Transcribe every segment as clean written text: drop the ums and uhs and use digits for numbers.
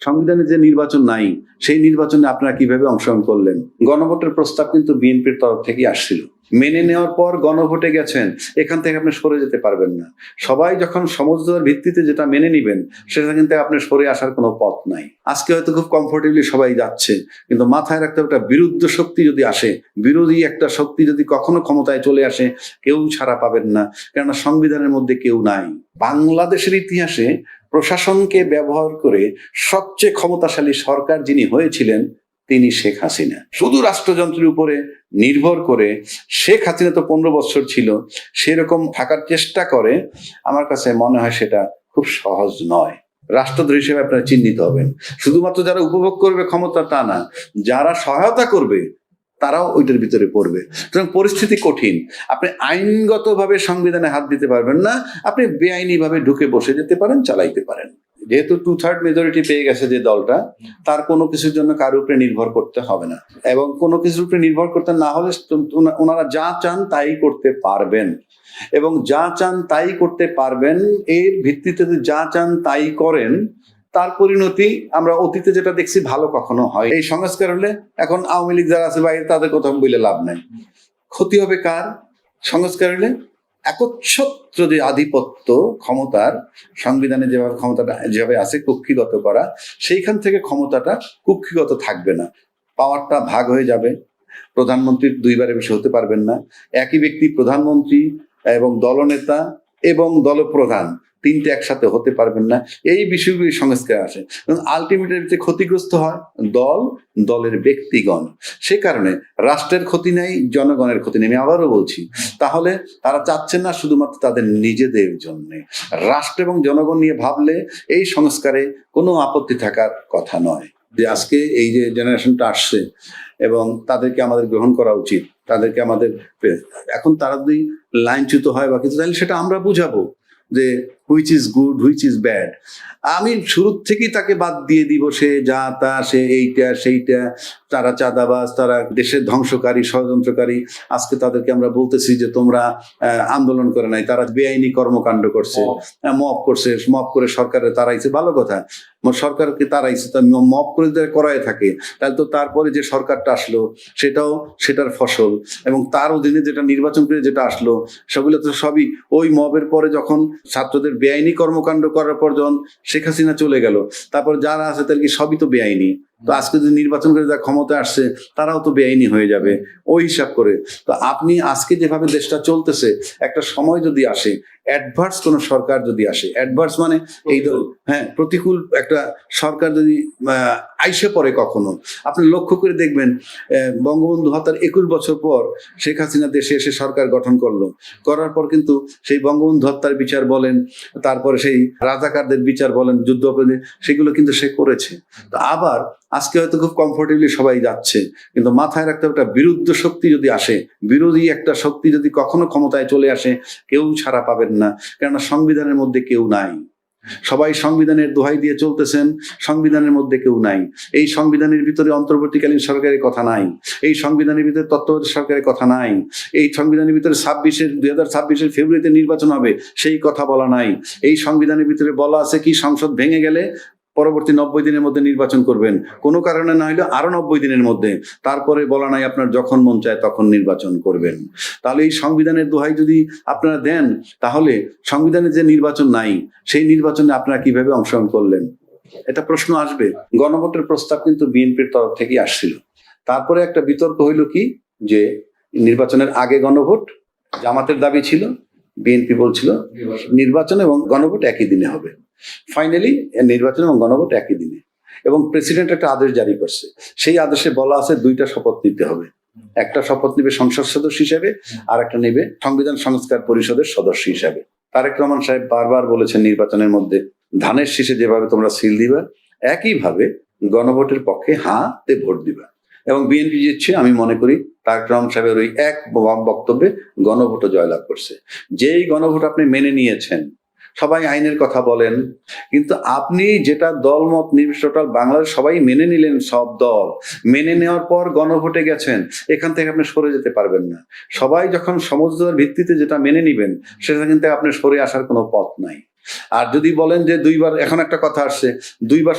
সংবিধানে যে নির্বাচন নাই সেই নির্বাচনে আপনারা কিভাবে অংশগ্রহণ করলেন? গণভোটের প্রস্তাব কিন্তু বিএনপির তরফ থেকেই আসছিল। মেনে নেওয়ার পর গণভোটে গেছেন, এখান থেকে আপনি সরে যেতে পারবেন না। সবাই যখন সমঝোতার ভিত্তিতে যেটা মেনে নিবেন সেটা কিন্তু আপনি সরে আসার কোনো পথ নাই। আজকে হয়তো খুব কমফোর্টেবলি সবাই যাচ্ছে, কিন্তু মাথায় রাখতে একটা বিরুদ্ধ শক্তি যদি আসে, বিরোধী একটা শক্তি যদি কখনো ক্ষমতায় চলে আসে, কেউ ছাড়া পাবেন না, কেননা সংবিধানের মধ্যে কেউ নাই। বাংলাদেশের ইতিহাসে প্রশাসনকে ব্যবহার করে সবচেয়ে ক্ষমতাশালী সরকার যিনি হয়েছিলেন তিনি শেখ হাসিনা। শুধু রাষ্ট্রযন্ত্রের উপরে নির্ভর করে শেখ হাসিনা তো 15 বছর ছিল, সেরকম থাকার চেষ্টা করে। আমার কাছে মনে হয় সেটা খুব সহজ নয়। রাষ্ট্রদ্রোহী হিসেবে আপনারা চিহ্নিত হবেন। শুধুমাত্র যারা উপভোগ করবে ক্ষমতা তা না, যারা সহায়তা করবে তারাও ওইটার ভিতরে পড়বে। সুতরাং পরিস্থিতি কঠিন। আপনি আইনগতভাবে সংবিধানে হাত দিতে পারবেন না, আপনি বেআইনি ভাবে ঢুকে বসে যেতে পারেন, চালাইতে পারেন। যেহেতু 2/3 মেজরিটি পেয়ে গেছে যে দলটা, তার কোনো কিছুর জন্য কারোর উপরে নির্ভর করতে হবে না, এবং কোনো কিছুর উপরে নির্ভর করতে না হলে ওনারা যা চান তাই করতে পারবেন, এবং যা চান তাই করতে পারবেন। এর ভিত্তিতে যা চান তাই করেন, তার পরিণতি আমরা অতীতে যেটা দেখছি ভালো কখনো হয়। এই সংস্কার হলে এখন আওয়ামী লীগ যারা আছে বাইরে তাদের কথা বলে লাভ নাই। ক্ষতি হবে কার? সংস্কার হলে একচ্ছত্র যে আধিপত্য ক্ষমতার, সংবিধানে যেভাবে ক্ষমতাটা যেভাবে আছে কুক্ষিগত করা, সেইখান থেকে ক্ষমতাটা কুক্ষিগত থাকবে না, পাওয়ারটা ভাগ হয়ে যাবে। প্রধানমন্ত্রী 2বারের বেশি হতে পারবেন না। একই ব্যক্তি প্রধানমন্ত্রী এবং দলনেতা এবং দলপ্রধান তিনটে একসাথে হতে পারবেন না। এই বিষয়গুলি সংস্কার আসে, এবং আলটিমেটলি ক্ষতিগ্রস্ত হয় দল, দলের ব্যক্তিগণ। সে কারণে রাষ্ট্রের ক্ষতি নেই, জনগণের ক্ষতি নেই। আমি আবারও বলছি, তাহলে তারা চাচ্ছেন না শুধুমাত্র তাদের নিজেদের জন্য। রাষ্ট্র এবং জনগণ নিয়ে ভাবলে এই সংস্কারে কোনো আপত্তি থাকার কথা নয়। যে আজকে এই যে জেনারেশনটা আসছে এবং তাদেরকে আমাদের গ্রহণ করা উচিত, তাদেরকে আমাদের এখন তারা যদি লাইনচ্যুত হয় বা কিছু, তাহলে সেটা আমরা বুঝাবো যে which is good, which is bad. আমি শুরু থেকেই তাকে বাদ দিয়ে দিব, সে যা তা, সে এইটা সেইটা, তারা চাঁদাবাজ, তারা দেশের ধ্বংসকারী, ষড়যন্ত্রকারী। আজকে তাদেরকে আমরা বলতেছি যে তোমরা আন্দোলন করে নাই, তারা বেআইনি কর্মকাণ্ড করছে, মব করছে, মব করে সরকারের তারাইছে। ভালো কথা, সরকারকে তারাইছে, তা মব করে করায় থাকে, তাহলে তো তারপরে যে সরকারটা আসলো সেটাও সেটার ফসল, এবং তার অধীনে যেটা নির্বাচন করে যেটা আসলো সেগুলো তো সবই ওই মবের পরে, যখন ছাত্রদের বেআইনি কর্মকাণ্ড করার পর যখন শেখ হাসিনা চলে গেল, তারপর যারা আছে তার কি সবই তো বেআইনি। তো আজকে যদি নির্বাচন করে যা ক্ষমতা আসছে তারাও তো বেআইনি হয়ে যাবে ওই হিসাব করে। তো আপনি আজকে যেভাবে দেশটা চলতেছে, একটা সময় যদি আসে, অ্যাডভার্স কোন সরকার যদি আসে, অ্যাডভার্স মানে এই প্রতিকূল একটা সরকার যদি আইসে পড়ে কখনো, আপনি লক্ষ্য করে দেখবেন বঙ্গবন্ধু হত্যার 21 বছর পর শেখ হাসিনা দেশে এসে সরকার গঠন করলো, করার পর কিন্তু সেই বঙ্গবন্ধু হত্যার বিচার বলেন, তারপরে সেই রাজাকারদের বিচার বলেন, যুদ্ধ অপরাধী, সেগুলো কিন্তু সে করেছে। তো আবার আজকে হয়তো খুব কমফোর্টেবলি সবাই যাচ্ছে, কিন্তু মাথায় রাখতে একটা বিরুদ্ধ শক্তি যদি আসে, বিরোধী একটা শক্তি যদি কখনো ক্ষমতায় চলে আসে, কেউ ছাড়া পাবেন না, কেননা সংবিধানের মধ্যে কেউ নাই। সবাই সংবিধানের দোহাই দিয়ে চলতেছেন, সংবিধানের মধ্যে কেউ নাই। এই সংবিধানের ভিতরে অন্তর্বর্তীকালীন সরকারের কথা নাই, এই সংবিধানের ভিতরে তত্ত্বাবধায়ক সরকারের কথা নাই, এই সংবিধানের ভিতরে 2026 ফেব্রুয়ারিতে নির্বাচন হবে সেই কথা বলা নাই। এই সংবিধানের ভিতরে বলা আছে কি সংসদ ভেঙে গেলে পরবর্তী 90 দিনের মধ্যে নির্বাচন করবেন, কোনো কারণে না হলে আরো 90 দিনের মধ্যে। তারপরে বলা নাই আপনার যখন মন চায় তখন নির্বাচন করবেন। তাহলে এই সংবিধানের দোহাই যদি আপনারা দেন, তাহলে সংবিধানে যে নির্বাচন নাই সেই নির্বাচনে আপনারা কিভাবে অংশগ্রহণ করলেন? এটা প্রশ্ন আসবে। গণভোটের প্রস্তাব কিন্তু বিএনপির তরফ থেকেই আসছিল। তারপরে একটা বিতর্ক হইল কি, যে নির্বাচনের আগে গণভোট, জামাতের দাবি ছিল, বিএনপি বলছিল নির্বাচন এবং গণভোট একই দিনে হবে। ফাইনালি নির্বাচন এবং গণভোট একই দিনে, এবং প্রেসিডেন্ট একটা আদেশ জারি করছে। সেই আদেশে বলা আছে 2টা শপথ নিতে হবে। একটা শপথ নেবে সংসদ সদস্য হিসেবে, আর একটা নেবে সংবিধান সংস্কার পরিষদের সদস্য হিসেবে। তারেক রহমান সাহেব বারবার বলেছেন নির্বাচনের মধ্যে ধানের শীষে যেভাবে তোমরা সিল দিবা, একইভাবে গণভোটের পক্ষে হাতে ভোট দিবা। এবং বিএনপি জিতছে, আমি মনে করি তারেক রহমান সাহেবের ওই এক বক্তব্যে গণভোটও জয়লাভ করছে। যেই গণভোট আপনি মেনে নিয়েছেন, সবাই আইনের কথা বলেন, কিন্তু আপনি যেটা দলমত নির্বিশেষে টোটাল বাংলাদেশ সবাই মেনে নিলেন, সব দল মেনে নেওয়ার পর গণভোটে গেছেন, এখান থেকে আপনি সরে যেতে পারবেন না। সবাই যখন সমঝোতার ভিত্তিতে যেটা মেনে নিবেন সেটা কিন্তু আপনি সরে আসার কোনো পথ নাই। আর যদি বলেন যে দুইবার, এখন একটা কথা আসছে দুইবার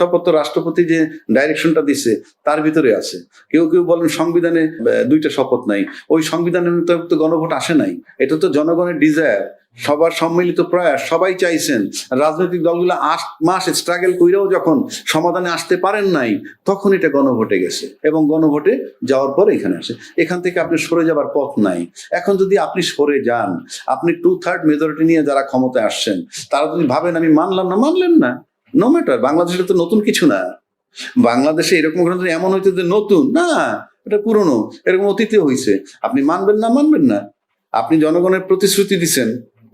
শপথ তো রাষ্ট্রপতি যে ডাইরেকশনটা দিছে তার ভিতরে আছে। কেউ কেউ বলেন সংবিধানে দুইটা শপথ নাই, ওই সংবিধানের তো গণভোট আসে নাই, এটা তো জনগণের ডিজায়ার, সবার সম্মিলিত প্রয়াস, সবাই চাইছেন। রাজনৈতিক দলগুলো 8 মাস স্ট্রাগল কইরাও যখন সমাধানে আসতে পারেন নাই, তখন এটা গণভোটে গেছে এবং গণভোটে যাওয়ার পর এখানে আসে। এখান থেকে আপনি সরে যাবার পথ নাই। এখন যদি আপনি সরে যান, আপনি 2/3 মেজরিটি নিয়ে যারা ক্ষমতায় আসছেন তারা যদি ভাবেন আমি মানলাম না, মানলেন না, নো ম্যাটার। বাংলাদেশে তো নতুন কিছু না, বাংলাদেশে এরকম এমন হইতে যে নতুন না, এটা পুরনো, এরকম অতীতে হয়েছে। আপনি মানবেন না, মানবেন না। আপনি জনগণের প্রতিশ্রুতি দিচ্ছেন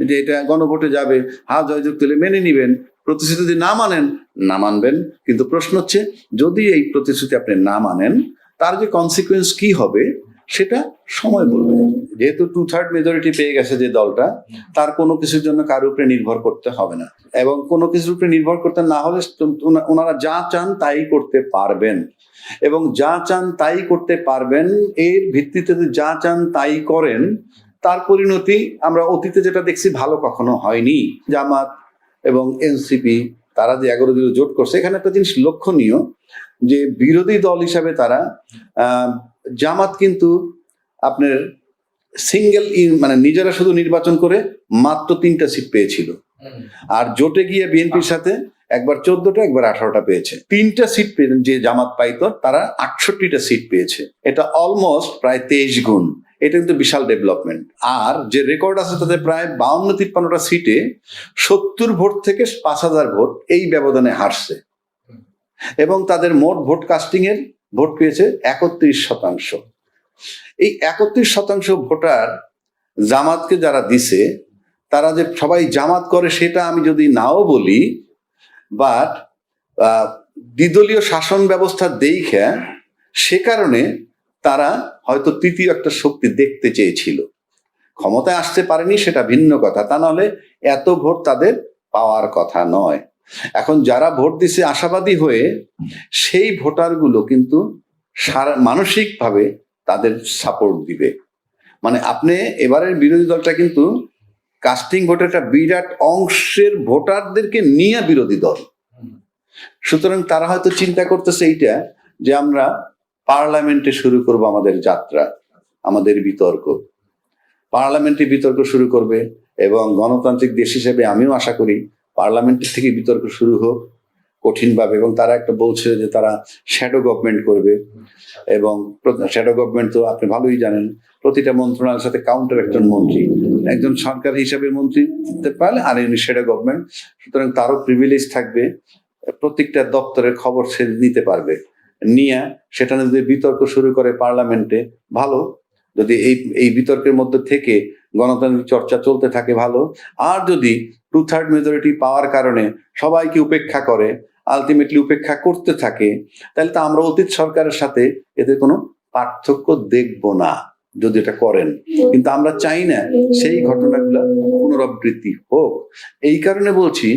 যে এটা গণভোটে যাবে, হা জয়যুক্ত তুলে মেনে নিবেন। প্রতিশ্রুতি যদি না মানেন, না মানবেন। কিন্তু প্রশ্ন হচ্ছে, যদি এই প্রতিশ্রুতি আপনি না মানেন, তার যে কনসিকুয়েন্স কি হবে সেটা সময় বলবে। যেহেতু 2/3 মেজরিটি পেয়ে গেছে যে দলটা, তার কোনো কিছুর জন্য কারোর উপরে নির্ভর করতে হবে না, এবং কোনো কিছুর উপরে নির্ভর করতে না হলে ওনারা যা চান তাই করতে পারবেন, এবং যা চান তাই করতে পারবেন। এর ভিত্তিতে যা চান তাই করেন, তার পরিণতি আমরা অতীতে যেটা দেখছি ভালো কখনো হয়নি। জামাত এবং এনসিপি তারা যে 11 দলীয় জোট করছে, এখানে একটা জিনিস লক্ষণীয় যে বিরোধী দল হিসাবে তারা জামাত কিন্তু আপনার সিঙ্গেল মানে নিজেরা শুধু নির্বাচন করে মাত্র 3টা সিট পেয়েছিল, আর জোটে গিয়ে বিএনপির সাথে একবার 14টা একবার 18টা পেয়েছে। 3টা সিট যে জামাত পাইতো তারা 68টা সিট পেয়েছে। এটা অলমোস্ট প্রায় 23 গুণ। এটা কিন্তু বিশাল ডেভেলপমেন্ট। আর যে রেকর্ড আছে তাদের প্রায় 52-53টা সিটে 70 ভোট থেকে 5000 ভোট এই ব্যবধানে হারছে, এবং তাদের মোট ভোট কাস্টিং এর ভোট পেয়েছে 31%। এই 31% ভোটার জামাতকে যারা দিছে, তারা যে সবাই জামাত করে সেটা আমি যদি নাও বলি, বাট দ্বিদলীয় শাসন ব্যবস্থা দেখে সে কারণে তারা হয়তো তৃতীয় একটা শক্তি দেখতে চেয়েছিল। ক্ষমতায় আসতে পারেনি সেটা ভিন্ন কথা, তা নাহলে এত ভোট তাদের পাওয়ার কথা নয়। এখন যারা ভোট দিছে আশাবাদী হয়ে, সেই ভোটারগুলো কিন্তু মানসিকভাবে তাদের সাপোর্ট দিবে। মানে আপনি এবারের বিরোধী দলটা কিন্তু কাস্টিং ভোটের একটা বিরাট অংশের ভোটারদেরকে নিয়ে বিরোধী দল। সুতরাং তারা হয়তো চিন্তা করতেছে এইটা যে আমরা পার্লামেন্টে শুরু করব আমাদের যাত্রা, আমাদের বিতর্ক, পার্লামেন্টে বিতর্ক শুরু করবে। এবং গণতান্ত্রিক দেশ হিসেবে আমিও আশা করি পার্লামেন্টের থেকে বিতর্ক শুরু হোক কঠিনভাবে। এবং তারা একটা বলছে যে তারা শ্যাডো গভর্নমেন্ট করবে, এবং শ্যাডো গভর্নমেন্ট তো আপনি ভালোই জানেন, প্রতিটা মন্ত্রণালয়ের সাথে কাউন্টার একজন মন্ত্রী, একজন সরকার হিসাবে মন্ত্রী পারলে আর এমনি শ্যাডো গভর্নমেন্ট। সুতরাং তারও প্রিভিলেজ থাকবে, প্রত্যেকটা দপ্তরের খবর সে নিতে পারবে, নিয়ে সেটা যদি বিতর্ক শুরু করে পার্লামেন্টে ভালো। যদি এই বিতর্কের মধ্যে থেকে গণতান্ত্রিক চর্চা চলতে থাকে ভালো। আর যদি 2/3 মেজরিটি পাওয়ার কারণে সবাইকে উপেক্ষা করে, আলটিমেটলি উপেক্ষা করতে থাকে, তাহলে তো আমরা অতীত সরকারের সাথে এদের কোনো পার্থক্য দেখব না যদি এটা করেন। কিন্তু আমরা চাই না সেই ঘটনাগুলো পুনরাবৃত্তি হোক। এই কারণে বলছি,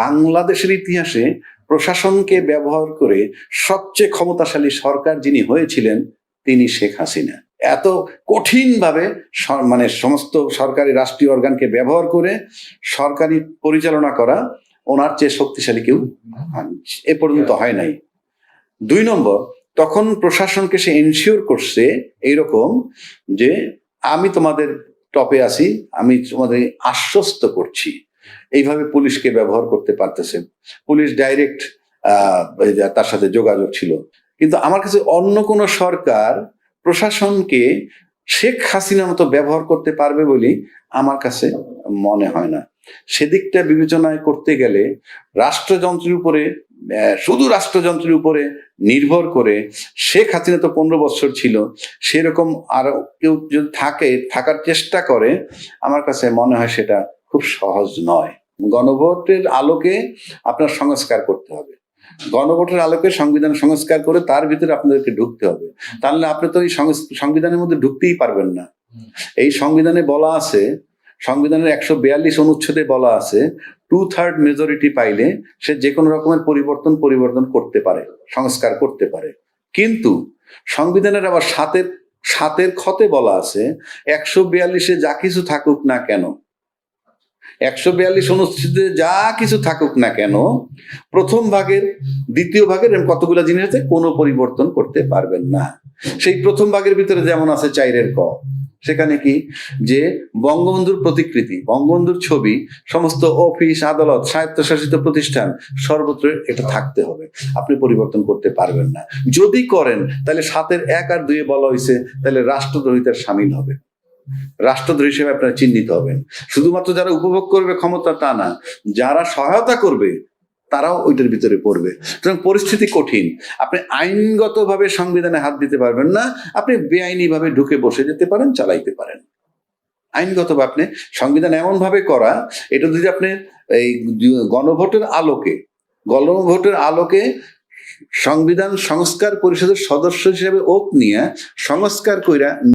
বাংলাদেশের ইতিহাসে প্রশাসনকে ব্যবহার করে সবচেয়ে ক্ষমতাশালী সরকার যিনি হয়েছিলেন তিনি শেখ হাসিনা। এত কঠিনভাবে মানে সমস্ত সরকারি রাষ্ট্রীয় অর্গানকে ব্যবহার করে সরকারি পরিচালনা করা ওনার চেয়ে শক্তিশালী কেউ এ পর্যন্ত হয় নাই। 2 নম্বর, তখন প্রশাসনকে সে এনশিওর করছে এইরকম যে আমি তোমাদের টপে আছি, আমি তোমাদের আশ্বস্ত করছি। এইভাবে পুলিশকে ব্যবহার করতে পারতেছে, পুলিশ ডাইরেক্ট তার সাথে যোগাযোগ ছিল। কিন্তু আমার কাছে অন্য কোনো সরকার প্রশাসনকে শেখ হাসিনার মতো ব্যবহার করতে পারবে বলে আমার কাছে মনে হয় না। সেদিকটা বিবেচনায় করতে গেলে রাষ্ট্রযন্ত্রের উপরে, শুধু রাষ্ট্রযন্ত্রের উপরে নির্ভর করে, শেখ হাসিনা তো 15 বছর ছিল, সেরকম আরো কেউ যদি থাকার চেষ্টা করে, আমার কাছে মনে হয় সেটা খুব সহজ নয়। গণভোটের আলোকে আপনার সংস্কার করতে হবে, গণভোটের আলোকে সংবিধান সংস্কার করে তার ভিতরে আপনাদেরকে ঢুকতে হবে। তাহলে আপনি তো এই সংবিধানের মধ্যে ঢুকতেই পারবেন না। এই সংবিধানে বলা আছে, সংবিধানের 142 অনুচ্ছেদে বলা আছে 2/3 মেজরিটি পাইলে সে যে কোনো রকমের পরিবর্তন করতে পারে, সংস্কার করতে পারে। কিন্তু সংবিধানের আবার 7-এর খতে বলা আছে 142-এ যা কিছু থাকুক না কেন, 142 অনুচ্ছেদে যা কিছু থাকুক না কেন, প্রথম ভাগের, দ্বিতীয় ভাগের এরকম কতগুলো জিনিস আছে, কোনো পরিবর্তন করতে পারবেন না। সেই প্রথম ভাগের ভিতরে যেমন আছে 4 ক, সেখানে কি যে বঙ্গবন্ধুর প্রতিকৃতি, বঙ্গবন্ধুর ছবি সমস্ত অফিস, আদালত, স্বায়ত্তশাসিত প্রতিষ্ঠান সর্বত্র এটা থাকতে হবে, আপনি পরিবর্তন করতে পারবেন না। যদি করেন তাহলে 7-এর 1 আর 2 বলা হয়েছে, তাহলে রাষ্ট্রদ্রোহিতার শামিল হবে, রাষ্ট্রদ্রোহী হিসেবে আপনারা চিহ্নিত হবেন। শুধুমাত্র যারা উপভোগ করবে ক্ষমতা তা না, যারা সহায়তা করবে তারাও ওইটার ভিতরে পড়বে। সুতরাং পরিস্থিতি কঠিন। আপনি আইনগতভাবে সংবিধানে হাত দিতে পারবেন না, আপনি বেআইনি ভাবে ঢুকে বসে যেতে পারেন, চালাইতে পারেন। আইনগতভাবে আপনি সংবিধান এমন ভাবে করা, এটা যদি আপনি এই গণভোটের আলোকে সংবিধান সংস্কার পরিষদের সদস্য হিসেবে ওত নিয়ে সংস্কার কইরা